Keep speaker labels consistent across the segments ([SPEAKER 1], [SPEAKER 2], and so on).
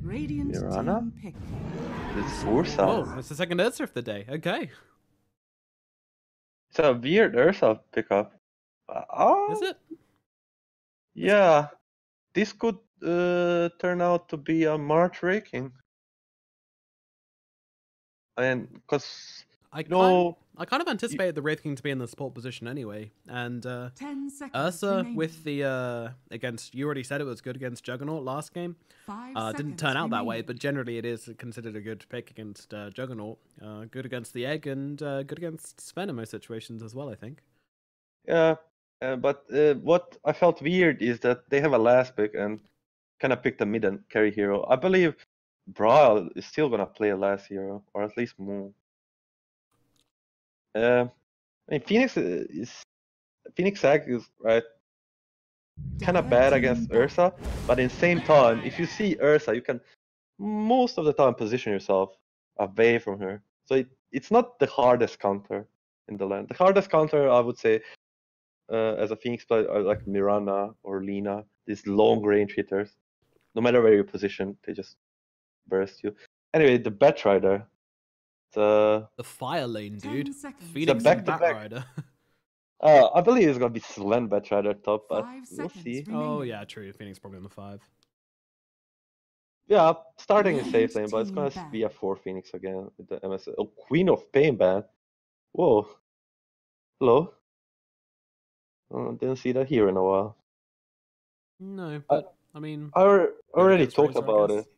[SPEAKER 1] Radiant
[SPEAKER 2] Mirana?
[SPEAKER 1] team pick.
[SPEAKER 2] This is Ursa.
[SPEAKER 3] Oh, it's the second Ursa of the day. Okay.
[SPEAKER 2] It's a weird Ursa pickup.
[SPEAKER 3] Is it?
[SPEAKER 2] Yeah. This could turn out to be a March raking. And because
[SPEAKER 3] I kind of anticipated the Wraith King to be in the support position anyway, and
[SPEAKER 1] 10 seconds
[SPEAKER 3] Ursa
[SPEAKER 1] remaining.
[SPEAKER 3] with the against, you already said it was good against Juggernaut last game.
[SPEAKER 1] 5
[SPEAKER 3] Didn't
[SPEAKER 1] seconds
[SPEAKER 3] turn out that way,
[SPEAKER 1] remaining.
[SPEAKER 3] but generally it is considered a good pick against Juggernaut. Good against the Egg and good against Sven in most situations as well, I think.
[SPEAKER 2] yeah, but what I felt weird is that they have a last pick and kind of picked a mid and carry hero. I believe Brawl is still gonna play a last hero, or at least more. I mean, Phoenix Egg is right kind of
[SPEAKER 1] Dire
[SPEAKER 2] bad
[SPEAKER 1] team
[SPEAKER 2] against
[SPEAKER 1] back.
[SPEAKER 2] Ursa, but in the same time, if you see Ursa, you can most of the time position yourself away from her. So it's not the hardest counter in the lane. The hardest counter, I would say, as a Phoenix player, are like Mirana or Lina, these long range hitters. No matter where you position, they just burst you. Anyway, the Batrider.
[SPEAKER 3] The Fire Lane,
[SPEAKER 1] 10
[SPEAKER 3] dude.
[SPEAKER 1] seconds
[SPEAKER 3] Phoenix
[SPEAKER 2] The
[SPEAKER 3] and
[SPEAKER 2] back-to-back.
[SPEAKER 3] Batrider.
[SPEAKER 2] I believe it's gonna be Slen Batrider top, but
[SPEAKER 1] 5
[SPEAKER 2] we'll
[SPEAKER 1] seconds
[SPEAKER 2] see.
[SPEAKER 1] remaining.
[SPEAKER 3] Oh yeah, true. Phoenix probably on the 5.
[SPEAKER 2] Yeah, starting in
[SPEAKER 1] Radiant
[SPEAKER 2] safe lane, but it's
[SPEAKER 1] team
[SPEAKER 2] gonna
[SPEAKER 1] ban.
[SPEAKER 2] be a 4 Phoenix again with the MS. Oh, Queen of Pain ban. Whoa. Hello. Didn't see that here in a while.
[SPEAKER 3] No, but I mean,
[SPEAKER 2] I already
[SPEAKER 3] against
[SPEAKER 2] talked
[SPEAKER 3] Razor, I
[SPEAKER 2] about
[SPEAKER 3] guess.
[SPEAKER 2] it.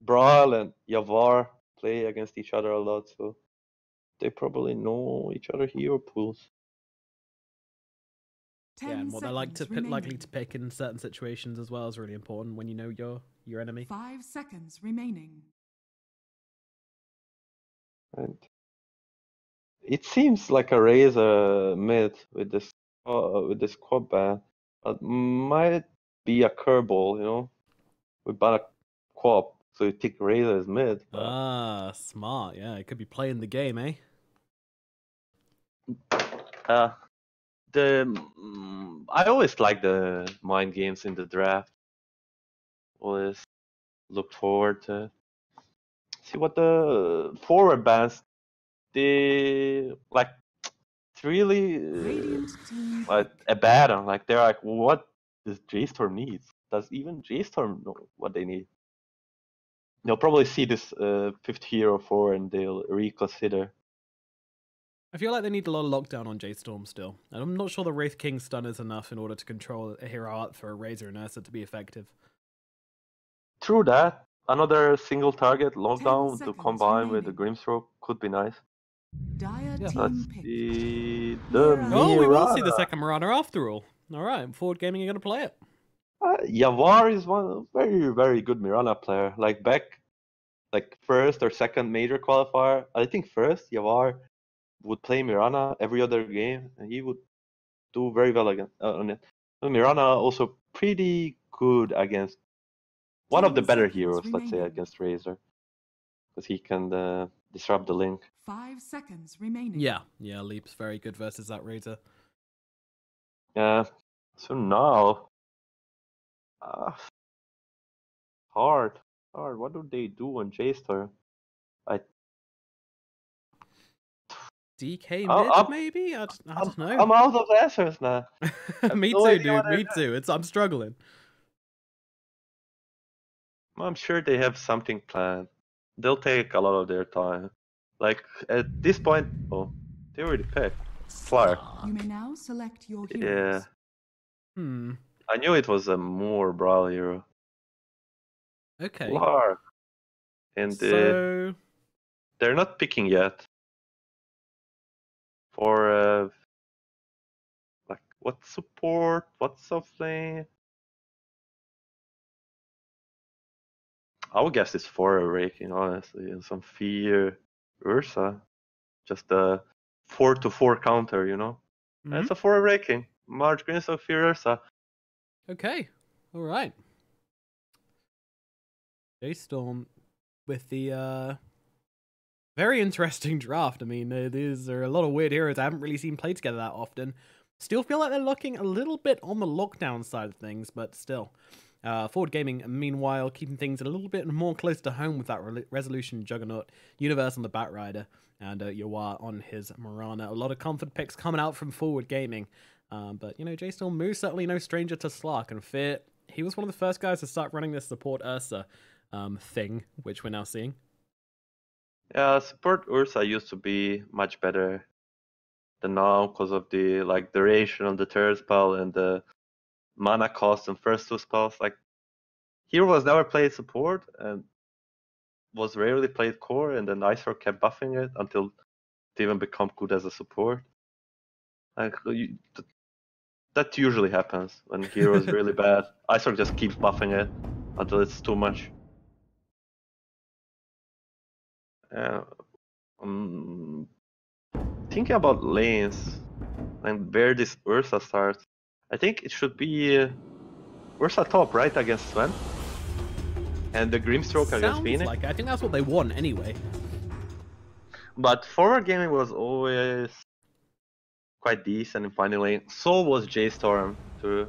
[SPEAKER 2] Brawl and Yavar play against each other a lot, so they probably know each other hero pools.
[SPEAKER 1] 10
[SPEAKER 3] yeah, and what they're likely
[SPEAKER 1] remaining.
[SPEAKER 3] to pick in certain situations as well is really important when you know your enemy.
[SPEAKER 1] 5 seconds remaining.
[SPEAKER 2] And it seems like a Razor mid with this quad ban, but might be a curveball, you know, with ban a quad, so you take Razor as mid. But
[SPEAKER 3] Ah, smart. Yeah, it could be playing the game, eh?
[SPEAKER 2] I always like the mind games in the draft. Always look forward to see what the forward bans they like. It's really
[SPEAKER 1] Radiant team
[SPEAKER 2] like a battle. Like they're like, what does J.Storm needs? Does even J.Storm know what they need? They'll probably see this 5th hero 4 and they'll reconsider.
[SPEAKER 3] I feel like they need a lot of lockdown on J.Storm still. And I'm not sure the Wraith King stun is enough in order to control a hero out for a Razor and Ursa to be effective.
[SPEAKER 2] True that. Another single target
[SPEAKER 1] 10
[SPEAKER 2] lockdown to
[SPEAKER 1] seconds
[SPEAKER 2] combine with the
[SPEAKER 1] remaining.
[SPEAKER 2] Grimstroke could be nice.
[SPEAKER 1] Dire
[SPEAKER 3] Yeah.
[SPEAKER 2] Let's
[SPEAKER 1] team pick.
[SPEAKER 2] see the
[SPEAKER 1] Mirana.
[SPEAKER 3] Oh, we will see the
[SPEAKER 2] Mirana.
[SPEAKER 3] second Marauder after all. Alright, Forward Gaming are going to play it.
[SPEAKER 2] Yavar is one very, very good Mirana player. Like back, like first or second major qualifier. I think first Yavar would play Mirana every other game, and he would do very well on it. So Mirana also pretty good against one of
[SPEAKER 1] 10
[SPEAKER 2] the better
[SPEAKER 1] seconds
[SPEAKER 2] heroes, let's say,
[SPEAKER 1] remaining.
[SPEAKER 2] against Razor, because he can disrupt the link.
[SPEAKER 1] 5 seconds remaining.
[SPEAKER 3] Yeah, Leap's very good versus that Razor.
[SPEAKER 2] Yeah. So now, hard. What do they do on J.Storm?
[SPEAKER 3] DK
[SPEAKER 2] I'm-
[SPEAKER 3] mid, maybe? I don't know.
[SPEAKER 2] I'm out of answers now.
[SPEAKER 3] Me
[SPEAKER 2] no
[SPEAKER 3] too,
[SPEAKER 2] idea
[SPEAKER 3] dude.
[SPEAKER 2] what
[SPEAKER 3] Me
[SPEAKER 2] they're
[SPEAKER 3] too. I'm struggling.
[SPEAKER 2] I'm sure they have something planned. They'll take a lot of their time. Like at this point, they already picked Flyer.
[SPEAKER 1] You may now select your
[SPEAKER 2] Yeah,
[SPEAKER 1] heroes.
[SPEAKER 2] I knew it was a more Brawl hero.
[SPEAKER 3] Okay.
[SPEAKER 2] Lark. And
[SPEAKER 3] So
[SPEAKER 2] they're not picking yet. For like what support, what soft lane? I would guess it's for a raking, honestly, and some fear Ursa. Just a 4-4 counter, you know?
[SPEAKER 3] mhm.
[SPEAKER 2] It's a 4 raking. March Greens of fear Ursa.
[SPEAKER 3] Okay. Alright. J.Storm with the very interesting draft. I mean, these are a lot of weird heroes I haven't really seen play together that often. Still feel like they're looking a little bit on the lockdown side of things, but still. Forward Gaming, meanwhile, keeping things a little bit more close to home with that Resolution Juggernaut, Universe on the Batrider, and Yawar on his Mirana. A lot of comfort picks coming out from Forward Gaming. But, you know, J.Storm Moo certainly no stranger to Slark, and Fear, he was one of the first guys to start running this support Ursa thing, which we're now seeing.
[SPEAKER 2] Yeah, support Ursa used to be much better than now because of the duration of the third spell and the mana cost and first two spells. Like, Hero was never played support and was rarely played core, and then ISOR kept buffing it until it even become good as a support. Like, that usually happens when Hero is really bad. ISOR just keeps buffing it until it's too much. Thinking about lanes and where this Ursa starts, I think it should be Ursa top, right, against Sven? And the Grimstroke against Phoenix?
[SPEAKER 3] Like, I think that's what they want anyway.
[SPEAKER 2] But Forward Gaming was always quite decent in finding lane. So was J.Storm to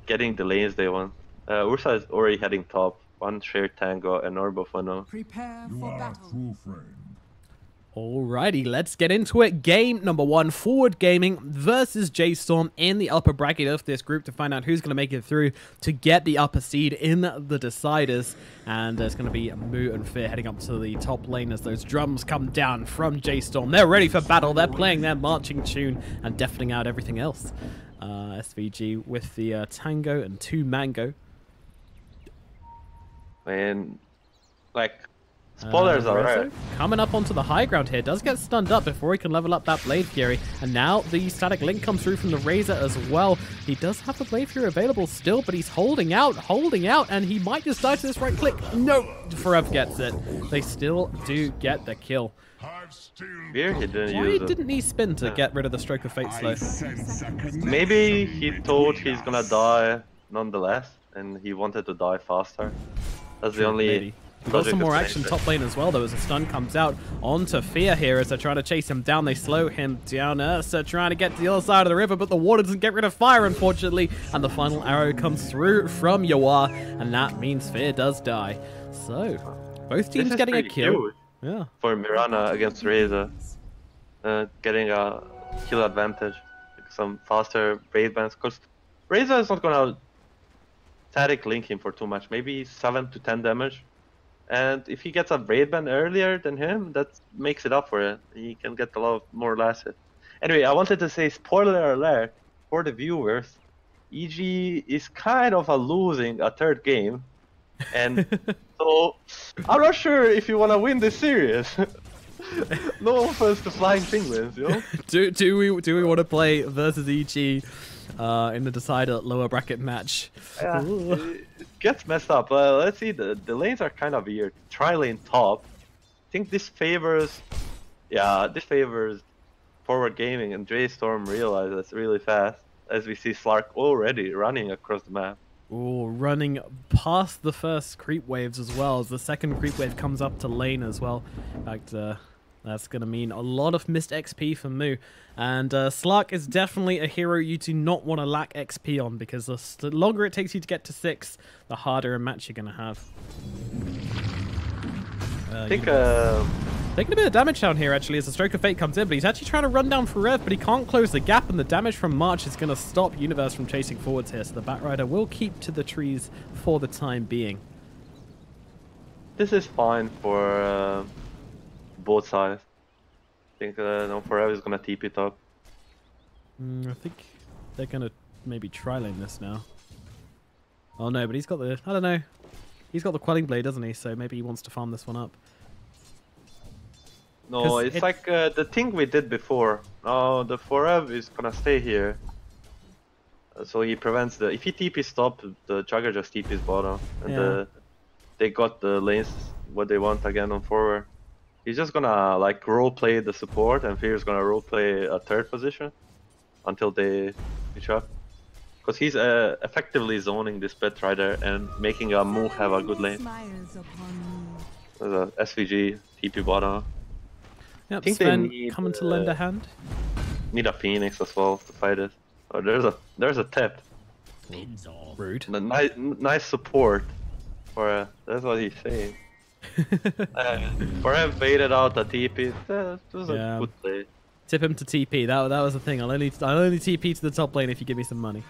[SPEAKER 2] getting the lanes they want. Ursa is already heading top. One shared tango and Orb of Unknown.
[SPEAKER 1] Prepare for battle.
[SPEAKER 3] Alrighty, let's get into it. Game number 1, Forward Gaming versus J.Storm in the upper bracket of this group to find out who's going to make it through to get the upper seed in the deciders. And it's going to be Moo and Fear heading up to the top lane as those drums come down from J.Storm. They're ready for battle. They're playing their marching tune and deafening out everything else. SVG with the tango and 2 mango.
[SPEAKER 2] And spoilers are right.
[SPEAKER 3] Coming up onto the high ground here, does get stunned up before he can level up that Blade Fury. And now the static link comes through from the Razor as well. He does have the Blade Fury available still, but he's holding out, and he might just die to this right click. No, Forever gets it. They still do get the kill.
[SPEAKER 2] Fear he didn't
[SPEAKER 3] Why
[SPEAKER 2] use it.
[SPEAKER 3] didn't he spin to get rid of the Stroke of Fate slow?
[SPEAKER 2] Maybe he thought he's gonna die nonetheless, and he wanted to die faster. That's the only...
[SPEAKER 3] Maybe. We've got some more action top lane as well, though, as a stun comes out onto Fear here as they're trying to chase him down. They slow him down. Ursa trying to get to the other side of the river, but the water doesn't get rid of fire, unfortunately. And the final arrow comes through from Yawar, and that means Fear does die. So, both teams getting a kill.
[SPEAKER 2] Huge.
[SPEAKER 3] Yeah.
[SPEAKER 2] For Mirana against Razor, getting a kill advantage, some faster raid bans, because Razor is not gonna static link him for too much, maybe 7 to 10 damage. And if he gets a raid ban earlier than him, that makes it up for it. He can get a lot more last hit. Anyway, I wanted to say, spoiler alert for the viewers, EG is kind of losing a third game. And so, I'm not sure if you want to win this series. No offense to Flying Penguins, you know?
[SPEAKER 3] do we want to play versus EG in the decider lower bracket match?
[SPEAKER 2] Yeah, it gets messed up. Let's see, the lanes are kind of weird. Tri-lane top. I think this favors... Yeah, this favors Forward Gaming, and J.Storm realizes really fast, as we see Slark already running across the map.
[SPEAKER 3] Ooh, running past the first creep waves as well, as the second creep wave comes up to lane as well. In fact, that's going to mean a lot of missed XP for Moo. And Slark is definitely a hero you do not want to lack XP on, because the longer it takes you to get to 6, the harder a match you're going to have.
[SPEAKER 2] I think...
[SPEAKER 3] Taking a bit of damage down here, actually, as the Stroke of Fate comes in, but he's actually trying to run down for Rev, but he can't close the gap, and the damage from March is going to stop Universe from chasing forwards here, so the Batrider will keep to the trees for the time being.
[SPEAKER 2] This is fine for both sides. I think no, Forever is going to TP top.
[SPEAKER 3] I think they're going to maybe tri-lane this now. Oh no, but he's got the... I don't know. He's got the Quelling Blade, doesn't he? So maybe he wants to farm this one up.
[SPEAKER 2] No, it's like the thing we did before. Oh, the Forever is gonna stay here. So he prevents the... If he TP's top, the Jugger just TP's bottom. And they got the lanes what they want again on forward. He's just gonna like roleplay the support, and Fear's gonna roleplay a third position until they switch up. Because he's effectively zoning this Batrider and making a Moo have a good lane. There's a SVG, TP bottom.
[SPEAKER 3] Yep,
[SPEAKER 2] I think
[SPEAKER 3] Sven
[SPEAKER 2] they need,
[SPEAKER 3] coming to lend a hand.
[SPEAKER 2] Need a Phoenix as well to fight it. Oh, there's a tip.
[SPEAKER 3] Rude.
[SPEAKER 2] Nice support. For that's what he's saying. For him baited out the TP. That was a good play.
[SPEAKER 3] Tip him to TP. That was the thing. I'll only TP to the top lane if you give me some money.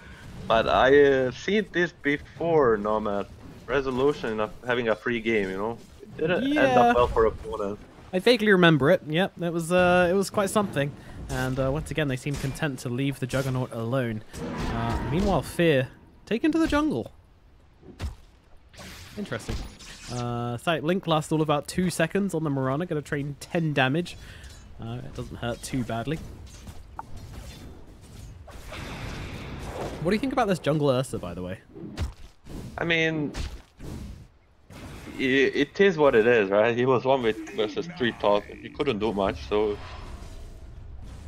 [SPEAKER 2] But I seen this before, Nomad. Resolution of having a free game, you know. It didn't end up well for opponents.
[SPEAKER 3] I vaguely remember it. Yep, it was quite something. And once again, they seem content to leave the Juggernaut alone. Meanwhile, Fear taken to the jungle. Interesting. Site Link lasts all about 2 seconds on the Mirana. Going to train 10 damage. It doesn't hurt too badly. What do you think about this jungle Ursa, by the way?
[SPEAKER 2] I mean, it is what it is, right? He was 1v versus 3 top. He couldn't do much, so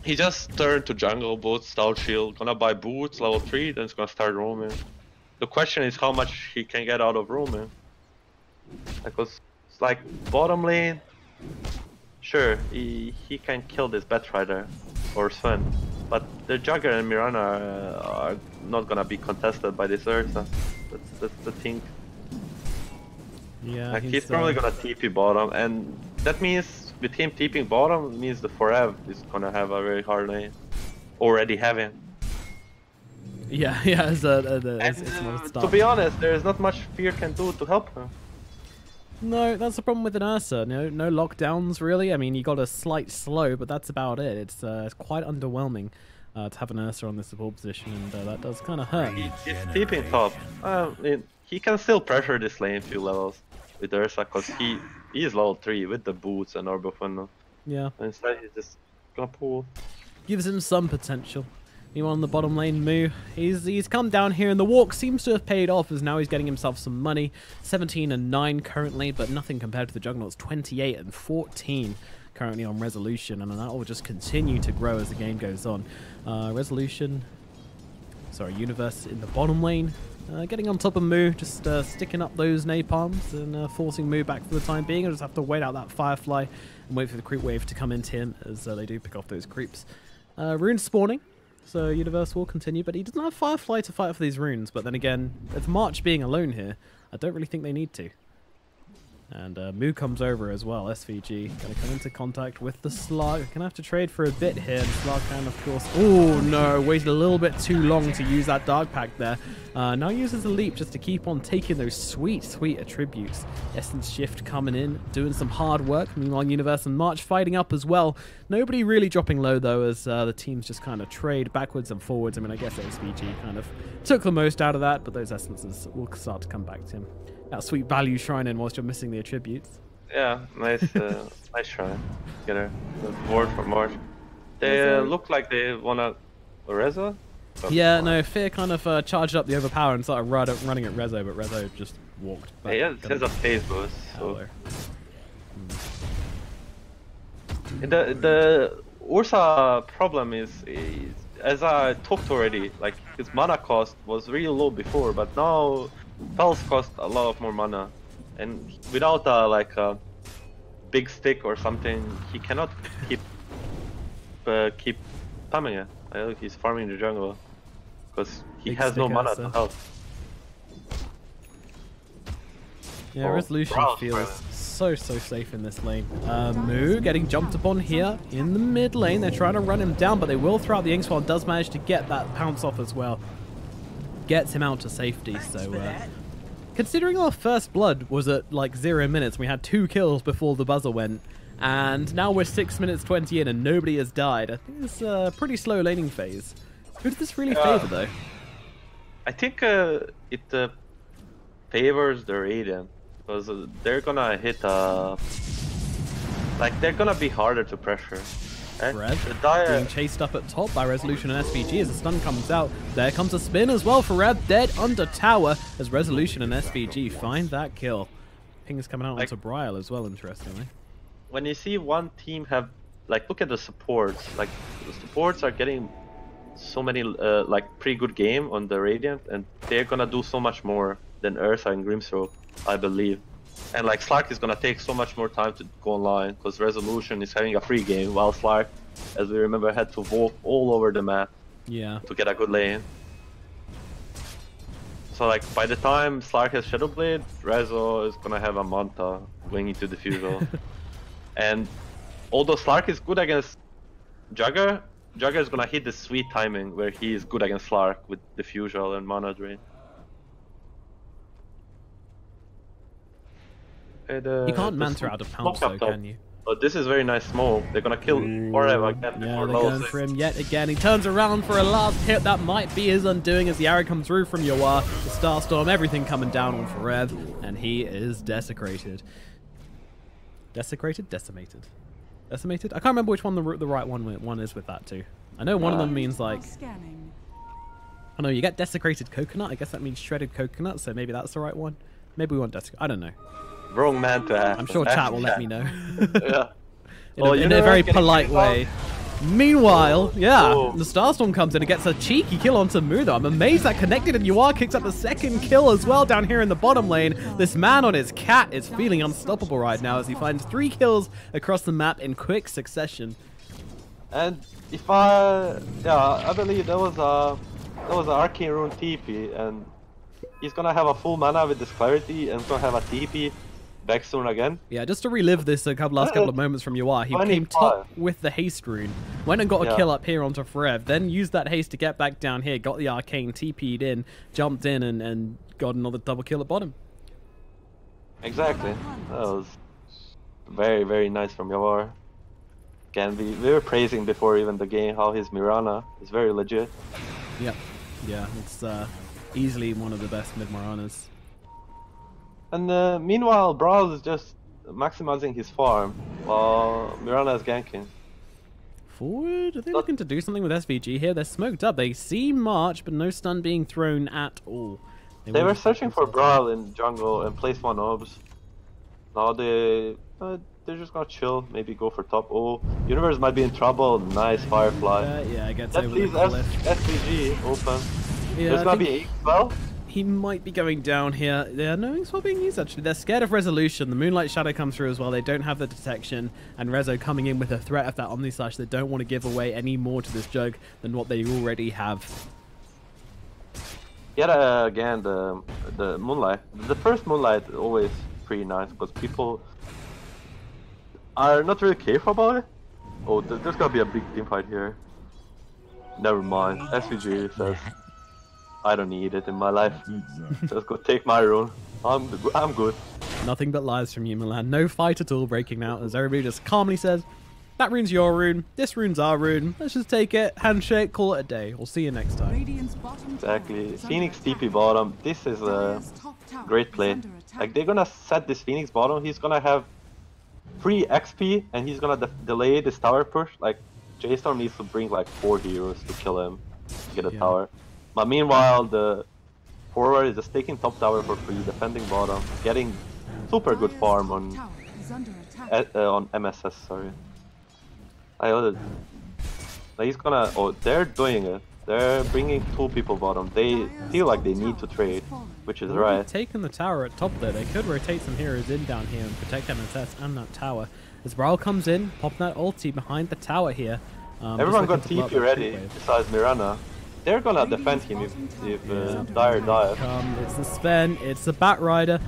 [SPEAKER 2] he just turned to jungle, both stout shield, gonna buy boots, level 3, then it's gonna start roaming. The question is how much he can get out of roaming. Because it's like bottom lane, sure, he can kill this Batrider or Sven, but the Jugger and Mirana are not gonna be contested by this Ursa. That's the thing.
[SPEAKER 3] Yeah,
[SPEAKER 2] like he's probably gonna TP bottom, and that means with him TPing bottom, it means the Forev is gonna have a very hard lane. Already having.
[SPEAKER 3] Yeah, it's not a start.
[SPEAKER 2] To be honest, there is not much Fear can do to help him.
[SPEAKER 3] No, that's the problem with an Ursa. No lockdowns really. I mean, you got a slight slow, but that's about it. It's quite underwhelming to have an Ursa on the support position, and that does kind of hurt.
[SPEAKER 2] He's TPing top. He can still pressure this lane a few levels with Ursa, because he is level 3 with the boots and Orb of Window.
[SPEAKER 3] Yeah.
[SPEAKER 2] And instead he's just gonna pull.
[SPEAKER 3] Gives him some potential. Meanwhile, on the bottom lane, Moo, he's come down here, and the walk seems to have paid off, as now he's getting himself some money. 17 and 9 currently, but nothing compared to the Juggernauts. 28 and 14 currently on Resolution, and that will just continue to grow as the game goes on. Universe in the bottom lane, getting on top of Moo, just sticking up those napalms and forcing Moo back for the time being. I'll just have to wait out that Firefly and wait for the creep wave to come into him, as they do pick off those creeps. Runes spawning. So Universe will continue, but he doesn't have Firefly to fight for these runes. But then again, with March being alone here, I don't really think they need to. And Moo comes over as well. SVG going to come into contact with the Slug. Going to have to trade for a bit here. The Slug can, of course... Oh, no. Waited a little bit too long to use that Dark Pack there. Now uses a leap just to keep on taking those sweet, sweet attributes. Essence Shift coming in, doing some hard work. Meanwhile, Universe and March fighting up as well. Nobody really dropping low, though, as the teams just kind of trade backwards and forwards. I mean, I guess SVG kind of took the most out of that, but those essences will start to come back to him. That sweet value shrine in whilst you're missing the attributes.
[SPEAKER 2] Yeah, nice nice shrine. Get a ward from March. They look like they wanna Rezo?
[SPEAKER 3] Yeah, no, Fear kind of charged up the overpower and started running at Rezo, but Rezo just walked back.
[SPEAKER 2] Yeah, it has a phase boost. So. The Ursa problem is, as I talked already, like his mana cost was really low before, but now spells cost a lot of more mana, and without a big stick or something, he cannot keep spamming it. I think he's farming the jungle because he has no mana to help.
[SPEAKER 3] Yeah, Resolution feels so safe in this lane. Moo getting jumped upon here in the mid lane. They're trying to run him down, but they will throw out the Inkswell, and does manage to get that pounce off as well. Gets him out to safety. So considering our first blood was at like 0 minutes, we had 2 kills before the buzzer went, and now we're 6 minutes 20 in and nobody has died. I think it's a pretty slow laning phase. Who does this really favor though?
[SPEAKER 2] I think it favors the Radiant, because they're gonna hit they're gonna be harder to pressure.
[SPEAKER 3] Red being chased up at top by Resolution and SVG as the stun comes out. There comes a spin as well for Red, dead under tower as Resolution and SVG find that kill. Ping is coming out onto Brial as well, interestingly.
[SPEAKER 2] When you see one team have, look at the supports, the supports are getting so many, pretty good game on the Radiant, and they're gonna do so much more than Ursa and Grimstroke, I believe. And Slark is gonna take so much more time to go online, because Resolution is having a free game, while Slark, as we remember, had to walk all over the map to get a good lane. So like by the time Slark has Shadow Blade, Rezo is gonna have a Manta going into Diffusal. And although Slark is good against Jugger, Jugger is gonna hit the sweet timing where he is good against Slark with Diffusal and Mana Drain.
[SPEAKER 3] You can't Manta out of Pounce though, can you?
[SPEAKER 2] Oh, this is very nice smoke. They're gonna kill forever again.
[SPEAKER 3] Yeah, they're going for him yet again. He turns around for a last hit. That might be his undoing as the arrow comes through from Yawar. The Starstorm, everything coming down on Forev, and he is desecrated. Desecrated? Decimated. Decimated? I can't remember which one the right one is with that too. I know one of them means like... Oh no, you get desecrated coconut. I guess that means shredded coconut, so maybe that's the right one. Maybe we want desecrated. I don't know.
[SPEAKER 2] Wrong man to ask.
[SPEAKER 3] I'm sure chat will let me know.
[SPEAKER 2] Yeah.
[SPEAKER 3] in a very polite way. Meanwhile, the Starstorm comes in and gets a cheeky kill onto Mudo. I'm amazed that connected, and Yawar kicks up the second kill as well down here in the bottom lane. This man on his cat is feeling unstoppable right now as he finds 3 kills across the map in quick succession.
[SPEAKER 2] And if I believe that was an Arcane Rune TP, and he's gonna have a full mana with this Clarity, and he's gonna have a TP back soon again.
[SPEAKER 3] Yeah, just to relive this last couple of moments from Yawar, he came top with the haste rune, went and got a kill up here onto Forev, then used that haste to get back down here, got the arcane, TP'd in, jumped in, and got another double kill at bottom.
[SPEAKER 2] Exactly. That was very, very nice from Yawar. Again, we were praising before even the game how his Mirana is very legit.
[SPEAKER 3] Yep. Yeah, it's easily one of the best mid Miranas.
[SPEAKER 2] And meanwhile, Brawl is just maximizing his farm while Mirana is ganking.
[SPEAKER 3] Forward? Are they looking to do something with SVG here? They're smoked up. They see March, but no stun being thrown at all.
[SPEAKER 2] They were searching for Brawl in jungle and place 1 obs. Now they're just gonna chill, maybe go for top. Oh, Universe might be in trouble. Nice Firefly.
[SPEAKER 3] Yeah, I guess
[SPEAKER 2] that leaves SVG open.
[SPEAKER 3] Yeah,
[SPEAKER 2] there's gonna be X-Spell.
[SPEAKER 3] He might be going down here. Yeah, no X-Spell being used actually. They're scared of Resolution. The Moonlight Shadow comes through as well. They don't have the detection. And Rezo coming in with a threat of that Omni Slash. They don't want to give away any more to this Jug than what they already have.
[SPEAKER 2] Yeah, again, the Moonlight. The first Moonlight is always pretty nice because people are not really careful about it. Oh, there's gonna be a big team fight here. Never mind. SVG says, I don't need it in my life. Just go take my rune. I'm good.
[SPEAKER 3] Nothing but lies from you, MiLAN. No fight at all breaking out as everybody just calmly says, that rune's your rune, this rune's our rune. Let's just take it, handshake, call it a day. We'll see you next time.
[SPEAKER 2] Exactly. Phoenix TP bottom. This is a great play. Like they're gonna set this Phoenix bottom. He's gonna have free XP and he's gonna delay this tower push. Like J.Storm needs to bring like 4 heroes to kill him to get a tower. But meanwhile, the forward is just taking top tower for free, defending bottom, getting super good farm on MSS. Sorry. He's gonna. Oh, they're doing it. They're bringing 2 people bottom. They feel like they need to trade, which is right.
[SPEAKER 3] Taking the tower at top there. They could rotate some heroes in down here and protect MSS and that tower. As Brawl comes in, pop that ulti behind the tower here.
[SPEAKER 2] Everyone got TP ready, besides Mirana. They're gonna defend him if Dire dies.
[SPEAKER 3] It's the Sven, it's the Batrider.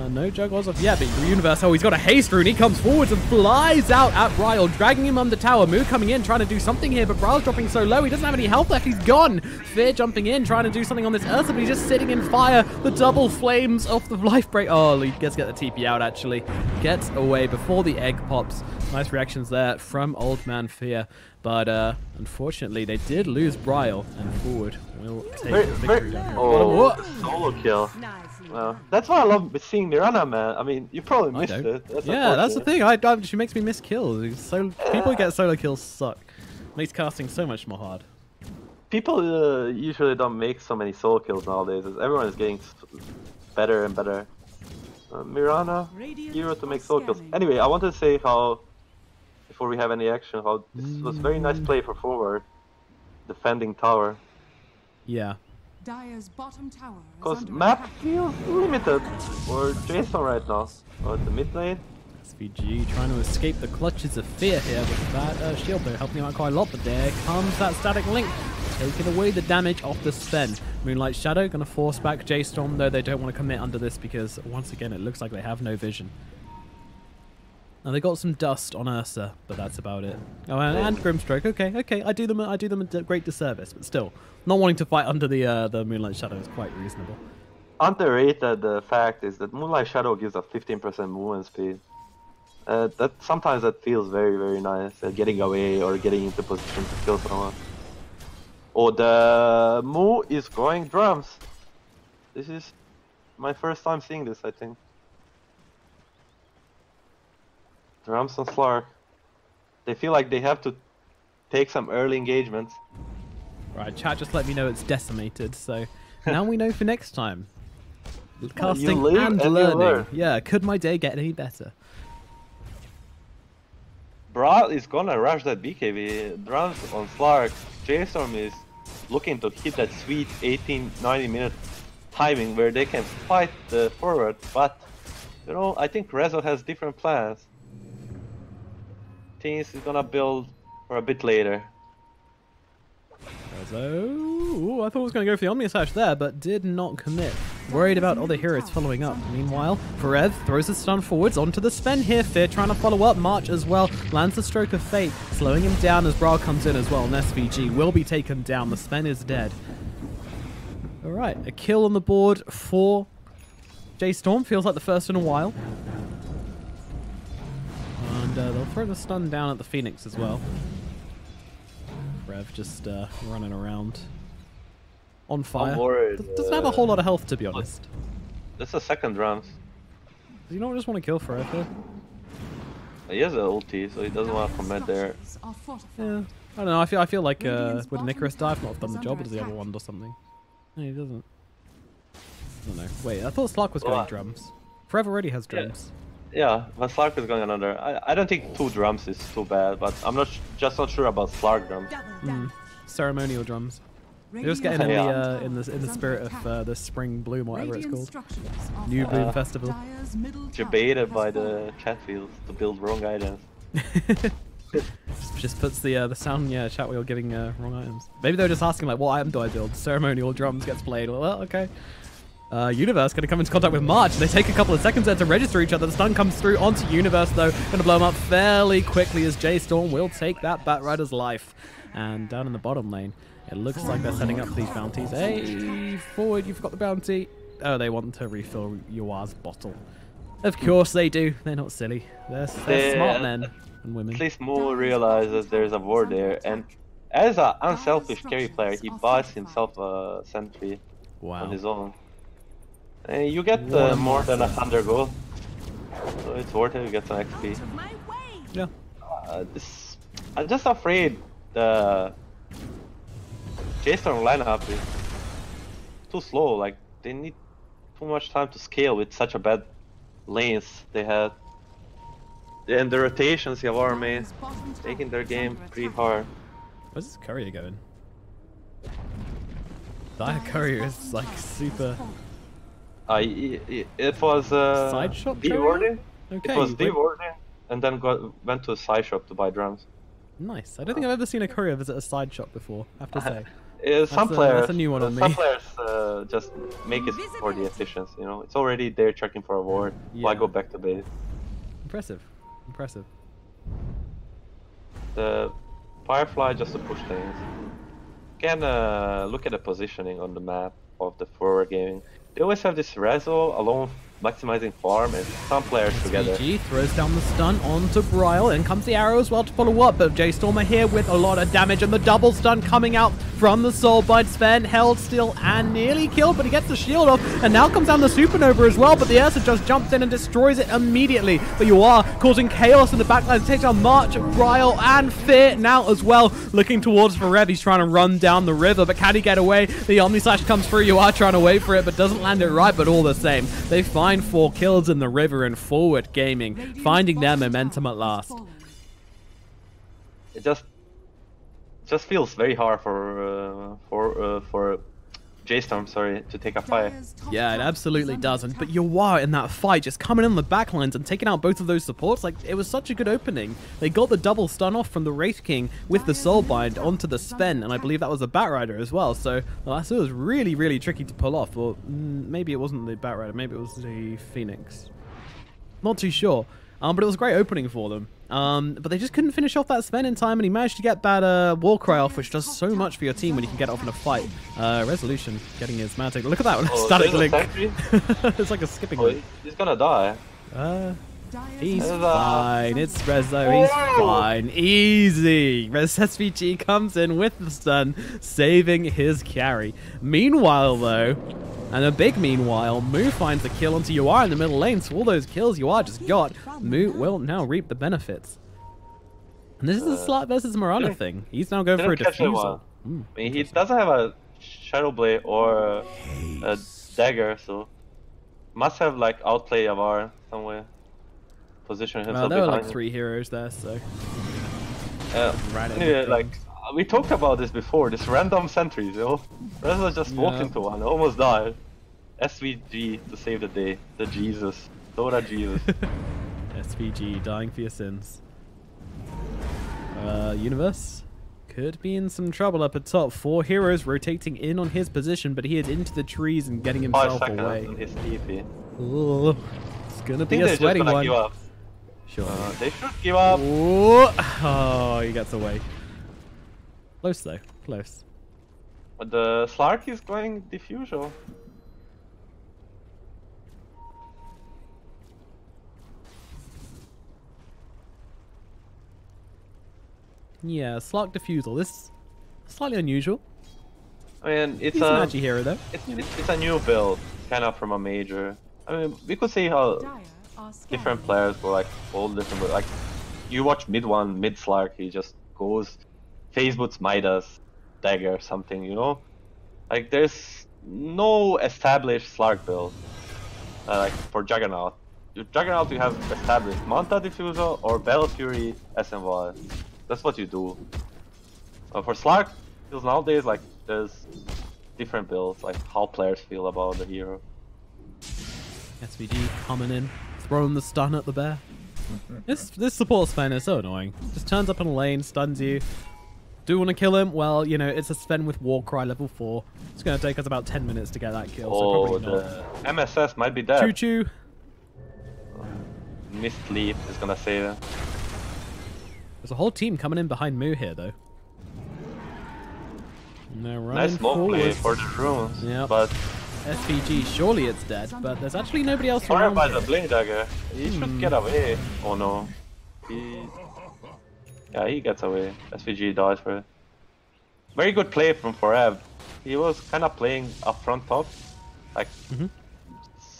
[SPEAKER 3] No Juggles off yet, but Universe, oh, he's got a haste rune. He comes forwards and flies out at Ryle, dragging him under tower. Moo coming in, trying to do something here, but Ryle's dropping so low, he doesn't have any health left. He's gone. Fear jumping in, trying to do something on this Ursa, but he's just sitting in fire. The double flames off the life break. Oh, he gets to get the TP out, actually. Gets away before the egg pops. Nice reactions there from Old Man Fear. But unfortunately, they did lose Bryle, and Forward will take the victory down here.
[SPEAKER 2] Oh, solo kill. That's why I love seeing Mirana, man. I mean, you probably missed it.
[SPEAKER 3] That's the thing. She makes me miss kills. People who get solo kills suck. Makes casting so much more hard.
[SPEAKER 2] People usually don't make so many solo kills nowadays. Everyone is getting better and better. Mirana, hero to make solo kills. Anyway, I wanted to say how, before we have any action, how this was very nice play for forward, defending tower.
[SPEAKER 3] Yeah.
[SPEAKER 2] Because map feels limited for J.Storm right now. Or the mid lane.
[SPEAKER 3] SVG trying to escape the clutches of Fear here with that shield though, helping him out quite a lot. But there comes that static link taking away the damage off the Sven. Moonlight Shadow going to force back J.Storm, though they don't want to commit under this because, once again, it looks like they have no vision. Now, they got some dust on Ursa, but that's about it. Oh, and Grimstroke. Okay. I do them a great disservice, but still, not wanting to fight under the Moonlight Shadow is quite reasonable.
[SPEAKER 2] Underrated the fact is that Moonlight Shadow gives a 15% movement speed. Sometimes that feels very, very nice. Getting away or getting into position to kill someone. Oh, the Mu is going drums. This is my first time seeing this, I think. Drums on Slark. They feel like they have to take some early engagements.
[SPEAKER 3] Right, chat just let me know it's decimated, so now we know for next time. Casting and learning. Yeah, could my day get any better?
[SPEAKER 2] Brawl is gonna rush that BKB. Drums on Slark. J.Storm is looking to hit that sweet 18-19 minute timing where they can fight the forward, but you know, I think Rezo has different plans. Things is gonna build for a bit later.
[SPEAKER 3] Ooh, I thought I was going to go for the Omnia Sash there, but did not commit. Worried about other heroes following up. Meanwhile, Ferev throws a stun forwards onto the Sven here. Fear trying to follow up. March as well. Lands the Stroke of Fate, slowing him down as Brawl comes in as well. And SVG will be taken down. The Sven is dead. Alright, a kill on the board for J.Storm. Feels like the first in a while. And they'll throw the stun down at the Phoenix as well. Rev just running around on fire.
[SPEAKER 2] I'm worried.
[SPEAKER 3] Doesn't have a whole lot of health, to be honest.
[SPEAKER 2] That's a second drums.
[SPEAKER 3] Does he not just want to kill forever?
[SPEAKER 2] He has an ulti, so he doesn't want to commit there.
[SPEAKER 3] Yeah, I don't know. I feel like would an Icarus dive not have done the job, or does he have a wand or something? No, he doesn't. I don't know. Wait, I thought Slark was going drums. Forever already has drums.
[SPEAKER 2] Yeah, but Slark is going another. I don't think 2 drums is too bad, but I'm just not sure about Slark drums.
[SPEAKER 3] Ceremonial drums. You're just getting in the spirit of the Spring Bloom, whatever it's called. New Bloom Festival.
[SPEAKER 2] Debated by the chat fields to build wrong items.
[SPEAKER 3] just puts the sound chat wheel giving wrong items. Maybe they're just asking like, what item do I build? Ceremonial drums gets played. Well, okay. Universe going to come into contact with March. They take a couple of seconds there to register each other. The stun comes through onto Universe, though. Going to blow him up fairly quickly as J.Storm will take that Batrider's life. And down in the bottom lane, it looks like they're setting up these bounties. Hey, forward, you forgot the bounty. Oh, they want to refill Yua's bottle. Of course they do. They're not silly. They're smart men and women.
[SPEAKER 2] At least Mo realizes there's a ward there. And as an unselfish carry player, he buys himself a sentry on his own. You get more than 100 gold, so it's worth it. You get some XP.
[SPEAKER 3] Yeah.
[SPEAKER 2] I'm just afraid the J.Storm lineup is too slow. Like they need too much time to scale with such a bad lanes they had. And the rotations you have army taking their game pretty hard.
[SPEAKER 3] Where's this courier going? That courier is like super.
[SPEAKER 2] It was
[SPEAKER 3] side shop
[SPEAKER 2] dewarding.
[SPEAKER 3] Okay,
[SPEAKER 2] it was dewarding, and then went to a side shop to buy drums.
[SPEAKER 3] Nice. I don't think I've ever seen a courier visit a side shop before, I have to say.
[SPEAKER 2] Some players,
[SPEAKER 3] that's a new one on me.
[SPEAKER 2] Some players just make it for the efficiency. You know, it's already there checking for a ward. Why go back to base?
[SPEAKER 3] Impressive. Impressive.
[SPEAKER 2] The Firefly just to push things. You can look at the positioning on the map of the forward gaming. They always have this Rezo alone maximizing farm and some players together.
[SPEAKER 3] SVG throws down the stun onto Bryle, and comes the arrow as well to follow up, but J.Storm are here with a lot of damage, and the double stun coming out from the Soulbind. Sven held still and nearly killed, but he gets the shield off, and now comes down the Supernova as well, but the Ursa just jumps in and destroys it immediately. But you are causing chaos in the backline, takes down March, Bryle, and Fear now as well, looking towards Ferev. He's trying to run down the river, but can he get away? The Omni Slash comes through, you are trying to wait for it, but doesn't land it right, but all the same, they find 4 kills in the river and forward gaming, finding their momentum at last.
[SPEAKER 2] It just feels very hard for J.Storm, sorry, to take a fight.
[SPEAKER 3] Yeah, it absolutely doesn't. But Yawar in that fight, just coming in the backlines and taking out both of those supports, like, it was such a good opening. They got the double stun off from the Wraith King with the Soulbind onto the Sven, and I believe that was a Batrider as well. So, well, it was really, really tricky to pull off. Or maybe it wasn't the Batrider, maybe it was the Phoenix. Not too sure. But it was a great opening for them. But they just couldn't finish off that Sven in time, and he managed to get that Warcry off, which does so much for your team when you can get off in a fight. Resolution getting his magic. Look at that one. Static link. It's like a skipping link.
[SPEAKER 2] He's gonna die.
[SPEAKER 3] He's fine. It's Rezo. He's fine. Easy. Res SVG comes in with the stun, saving his carry. Meanwhile, though, and a big meanwhile, Moo finds a kill onto Yawar in the middle lane. So all those kills Yawar just got, Moo will now reap the benefits. And this is a Slut versus Mirana thing. He's now going for a defusal.
[SPEAKER 2] I mean, he doesn't have a Shadow Blade or a dagger, so must have like outplay Yawar somewhere. Position himself
[SPEAKER 3] there were
[SPEAKER 2] behind
[SPEAKER 3] like 3 heroes there, so.
[SPEAKER 2] Anyway, like we talked about this before. This random sentries, you know. Rezo just walked into one, almost died. SVG to save the day. The Jesus, Dota Jesus.
[SPEAKER 3] SVG dying for your sins. Universe could be in some trouble up at top. 4 heroes rotating in on his position, but he is into the trees and getting himself away.
[SPEAKER 2] His TP.
[SPEAKER 3] Ooh, it's gonna be a sweaty one.
[SPEAKER 2] Give up.
[SPEAKER 3] Sure.
[SPEAKER 2] They should give up.
[SPEAKER 3] Ooh. Oh, he gets away. Close though, close.
[SPEAKER 2] But the Slark is going diffusal.
[SPEAKER 3] Yeah, Slark defusal. This is slightly unusual.
[SPEAKER 2] I mean, it's
[SPEAKER 3] He's a magic hero though.
[SPEAKER 2] It's a new build, kind of from a major. I mean, we could see how different players go like all different. Like, you watch mid Slark, he just goes phase boots Midas, dagger, something, you know. Like, there's no established Slark build. Like for Juggernaut, Juggernaut you have established Manta Diffusal or Battle Fury SNY. That's what you do. For Slark builds nowadays, like there's different builds, like how players feel about the hero.
[SPEAKER 3] SVG coming in, throwing the stun at the bear. This support Sven is so annoying. Just turns up in a lane, stuns you. Do you want to kill him? Well, you know, it's a Sven with Warcry level 4. It's going to take us about 10 minutes to get that kill, so probably not.
[SPEAKER 2] The MSS might be dead.
[SPEAKER 3] Choo-choo.
[SPEAKER 2] Mist Leaf is going to save him.
[SPEAKER 3] There's a whole team coming in behind Moo here, though. And they're running
[SPEAKER 2] nice smoke play for the runes, but
[SPEAKER 3] SVG, surely it's dead, but there's actually nobody else
[SPEAKER 2] around.
[SPEAKER 3] around
[SPEAKER 2] By the Blade Dagger. He should get away. Oh no. Yeah, he gets away. SVG dies for it. Very good play from Forev. He was kind of playing up front top, like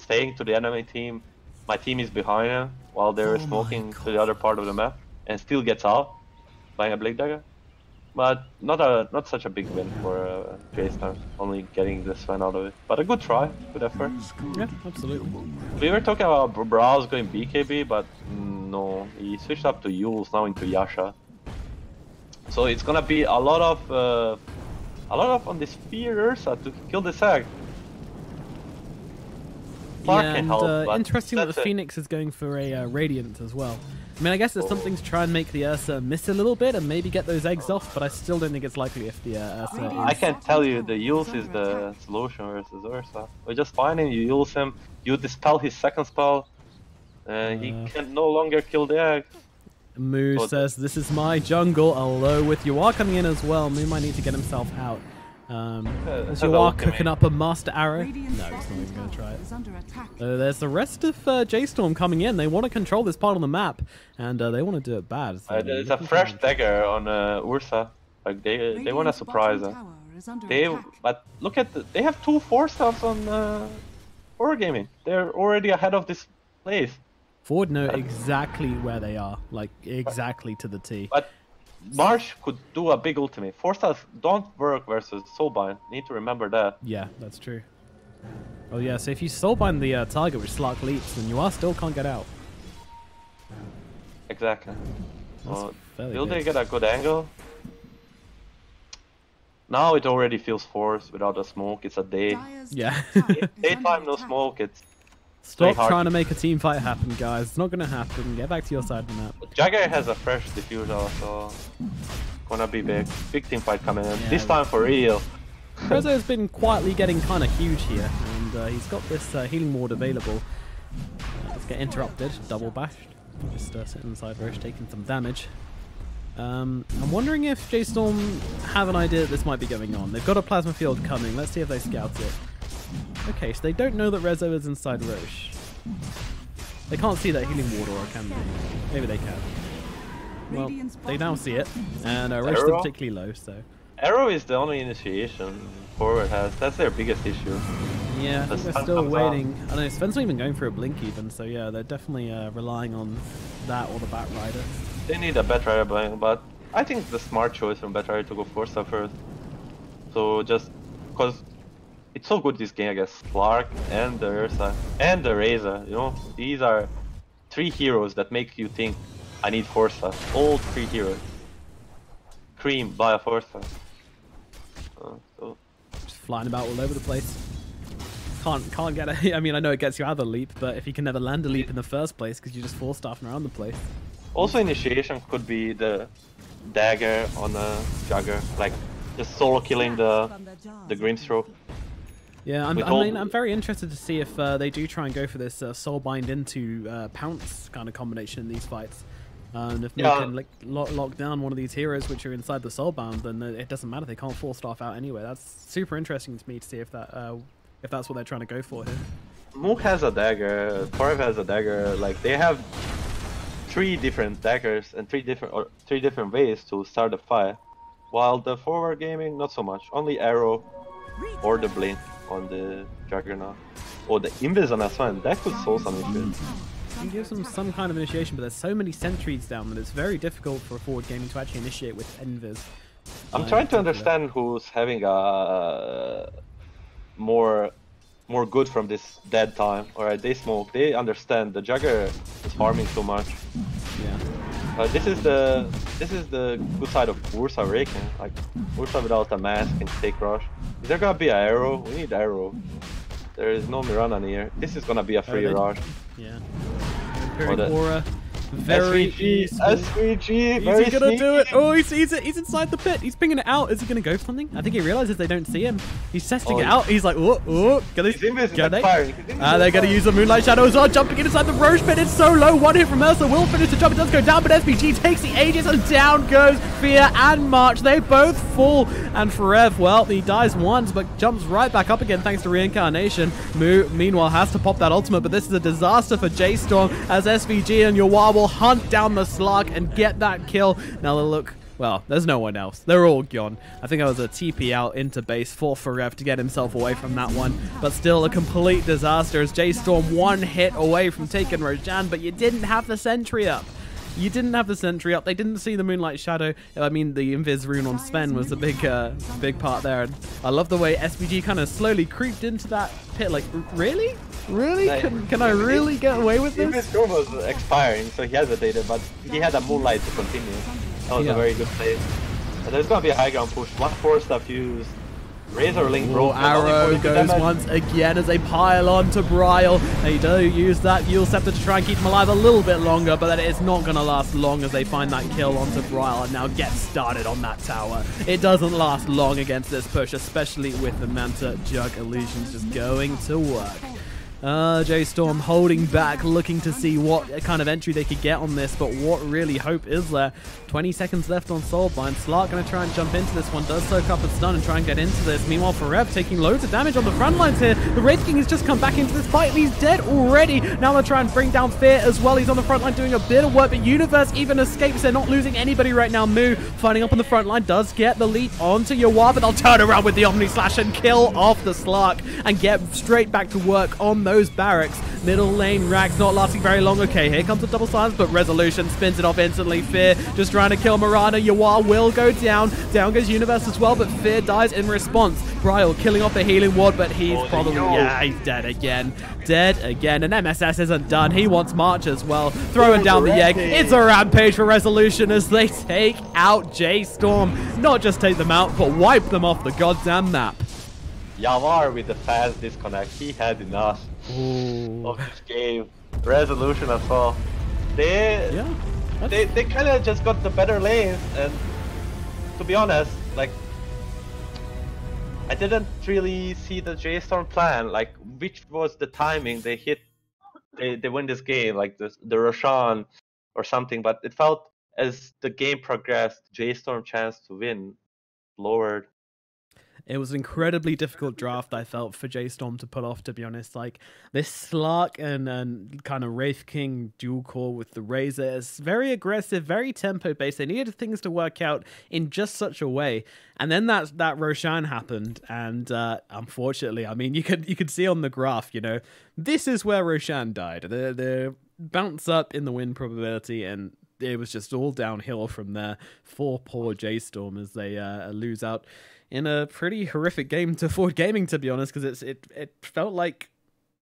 [SPEAKER 2] saying to the enemy team, my team is behind him, while they were smoking to the other part of the map, and still gets out buying a Blade Dagger. But not such a big win for J.Storm, only getting this one out of it. But a good try, good effort.
[SPEAKER 3] Yeah, absolutely.
[SPEAKER 2] We were talking about Browse going BKB, but no, he switched up to Yules now into Yasha. So it's gonna be a lot of on this Fear Ursa to kill the Sag.
[SPEAKER 3] Yeah, and interesting that the Phoenix is going for a Radiant as well. I mean, I guess it's something to try and make the Ursa miss a little bit and maybe get those eggs off, but I still don't think it's likely if the Ursa is...
[SPEAKER 2] I can't tell you, the Yules is the solution versus Ursa. We just find him, you Yules him, you dispel his second spell, he can no longer kill the egg.
[SPEAKER 3] Moo says, this is my jungle, although with Yawar coming in as well, Moo might need to get himself out. Is Yawar cooking up a Master Arrow? No, he's not even going to try it. There's the rest of J.Storm coming in. They want to control this part of the map, and they want to do it bad. So
[SPEAKER 2] there's a fresh dagger on Ursa. Like they want to surprise her. But look at they have 2 4-stars on Horror Gaming. They're already ahead of this place.
[SPEAKER 3] Ford know exactly where they are, like exactly to the T.
[SPEAKER 2] But Marsh could do a big ultimate. 4-stars don't work versus Soulbind. Need to remember that.
[SPEAKER 3] Yeah, that's true. Oh yeah, so if you Soulbind the target with Slark leaps, then Yawar still can't get out.
[SPEAKER 2] Exactly. Will they get a good angle? Now it already feels forced without a smoke. It's a day.
[SPEAKER 3] Yeah.
[SPEAKER 2] Daytime, no smoke. It's
[SPEAKER 3] Stop trying to make a team fight happen, guys. It's not going to happen. Get back to your side of the map.
[SPEAKER 2] Jagger has a fresh diffuser, so gonna be big. Big team fight coming in.
[SPEAKER 3] Yeah.
[SPEAKER 2] This time for real.
[SPEAKER 3] Rezo has been quietly getting kind of huge here, and he's got this healing ward available. Let's get interrupted. Double bashed. Just sitting inside Roche, taking some damage. I'm wondering if J.Storm have an idea that this might be going on. They've got a plasma field coming. Let's see if they scout it. Okay, so they don't know that Rezo is inside Roche. They can't see that healing ward, or can they? Maybe they can. Well, they now see it, and Roche is particularly low, so...
[SPEAKER 2] Arrow is the only initiation forward has. That's their biggest issue.
[SPEAKER 3] Yeah, I think they're still waiting. I don't know, Sven's not even going for a blink even, so yeah, they're definitely relying on that or the Batrider.
[SPEAKER 2] They need a Batrider blink, but I think the smart choice from Batrider to go Forza first. So just because it's so good this game against Clark and the Ursa and the Razor, you know? These are 3 heroes that make you think I need Forza. All 3 heroes. Cream by a Forza. So.
[SPEAKER 3] Just flying about all over the place. Can't get a... I mean, I know it gets you out of the leap, but if you can never land a leap in the first place because you're just 4-staffing around the place.
[SPEAKER 2] Also, initiation could be the dagger on the Jagger, like just solo killing the Grimstroke.
[SPEAKER 3] Yeah, I'm very interested to see if they do try and go for this Soulbind into Pounce kind of combination in these fights. And if they can like, lock down one of these heroes which are inside the Soulbound, then it doesn't matter. They can't 4-staff out anyway. That's super interesting to me to see if that's what they're trying to go for here.
[SPEAKER 2] Mook has a dagger, Torv has a dagger. Like they have 3 different daggers and 3 different ways to start a fight. While the forward gaming, not so much. Only arrow or the blink on the Juggernaut. Or the Invis on S1. That could solve some issues.
[SPEAKER 3] You can give them some kind of initiation, but there's so many sentries down that it's very difficult for a forward gaming to actually initiate with Invis.
[SPEAKER 2] I'm trying to understand who's having a more good from this dead time. Alright, they smoke. They understand the Jugger is farming so much.
[SPEAKER 3] Yeah.
[SPEAKER 2] This is the good side of Ursa Raken. Like Ursa without a mask can take rush. Is there gonna be an arrow? We need arrow. There is no Mirana near. This is gonna be a free rush.
[SPEAKER 3] Yeah. Aura.
[SPEAKER 2] Very SVG, very
[SPEAKER 3] Is he gonna do it? Oh, he sees it. He's inside the pit. He's pinging it out. Is he gonna go for something? I think he realizes they don't see him. He's testing it out. He's like, oh, can they? They're gonna use the Moonlight Shadow as well. Jumping inside the Roche pit. It's so low. One hit from Ursa will finish the jump. It does go down, but SVG takes the Aegis and down goes Fear and March. They both fall. And Forev, well, he dies once, but jumps right back up again thanks to Reincarnation. Mu, meanwhile, has to pop that ultimate, but this is a disaster for J.Storm as SVG and Yawar will hunt down the Slark and get that kill. Now look, well, there's no one else. They're all gone. I think I was a TP out into base for Forev to get himself away from that one, but still a complete disaster as J.Storm 1 hit away from taking Roshan, but you didn't have the sentry up. You didn't have the sentry up. They didn't see the Moonlight Shadow. I mean, the Invis rune on Sven was a big part there. And I love the way SVG kind of slowly creeped into that pit. Like, really? Really? Can I really get away with this?
[SPEAKER 2] Invis rune was expiring, so he hesitated, but he had a Moonlight to continue. That was a very good play. And there's gonna be a high ground push. 1 4-staff fuse. Razor Link broke.
[SPEAKER 3] Arrow goes once again as they pile on to Bryle. They do use that Fuel Scepter to try and keep him alive a little bit longer, but that it's not going to last long as they find that kill onto Bryle and now get started on that tower. It doesn't last long against this push, especially with the Manta Jug Illusions just going to work. J.Storm holding back, looking to see what kind of entry they could get on this, but what really hope is there? 20 seconds left on Soulbind. Slark going to try and jump into this one, does soak up a stun and try and get into this. Meanwhile, Forev taking loads of damage on the front lines here. The Wraith King has just come back into this fight and he's dead already. Now they're trying to bring down Fear as well. He's on the front line doing a bit of work, but Universe even escapes. They're not losing anybody right now. Mu fighting up on the front line does get the leap onto Yawar, but they'll turn around with the Omni Slash and kill off the Slark and get straight back to work on the those barracks. Middle lane, Rags not lasting very long. Okay, here comes a double silence, but Resolution spins it off instantly. Fear just trying to kill Mirana. Yawar will go down. Down goes Universe as well, but Fear dies in response. Bryle killing off the healing ward, but he's probably, yeah, he's dead again. Dead again, and MSS isn't done. He wants March as well. Throwing down the egg. It's a rampage for Resolution as they take out J.Storm. Not just take them out, but wipe them off the goddamn map.
[SPEAKER 2] Yawar with the fast disconnect. He had enough of this game. Resolution as well. They kind of just got the better lanes, and to be honest, like, I didn't really see the J.Storm plan, like which was the timing they hit, they win this game, like the Roshan or something, but it felt as the game progressed, J.Storm chance to win lowered.
[SPEAKER 3] It was an incredibly difficult draft, I felt, for J.Storm to pull off, to be honest. Like, this Slark and kind of Wraith King dual core with the Razor is very aggressive, very tempo-based. They needed things to work out in just such a way. And then that Roshan happened, and unfortunately, I mean, you could see on the graph, you know, this is where Roshan died. The bounce up in the win probability, and it was just all downhill from there for poor J.Storm as they lose out in a pretty horrific game to Forward Gaming, to be honest, because it felt like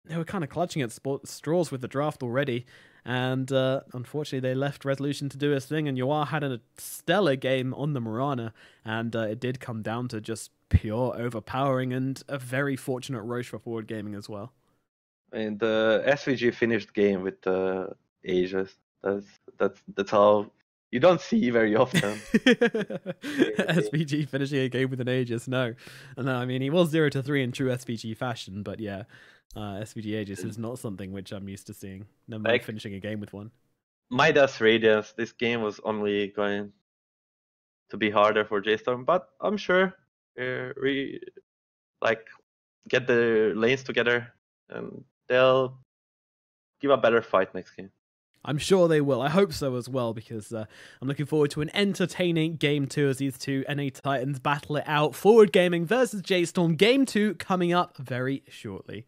[SPEAKER 3] they were kind of clutching at straws with the draft already, and unfortunately they left Resolution to do his thing, and Yawar had a stellar game on the Mirana, and it did come down to just pure overpowering and a very fortunate Roche for Forward Gaming as well.
[SPEAKER 2] And the SVG finished game with Aegis. That's how you don't see very often.
[SPEAKER 3] SVG finishing a game with an Aegis, no. I mean, he was 0-3 in true SVG fashion, but yeah, SVG Aegis is not something which I'm used to seeing. Never mind finishing a game with one.
[SPEAKER 2] Midas Radiance, this game was only going to be harder for J.Storm, but I'm sure get the lanes together and they'll give a better fight next game.
[SPEAKER 3] I'm sure they will. I hope so as well, because I'm looking forward to an entertaining Game 2 as these two NA Titans battle it out. Forward Gaming versus J.Storm. Game 2 coming up very shortly.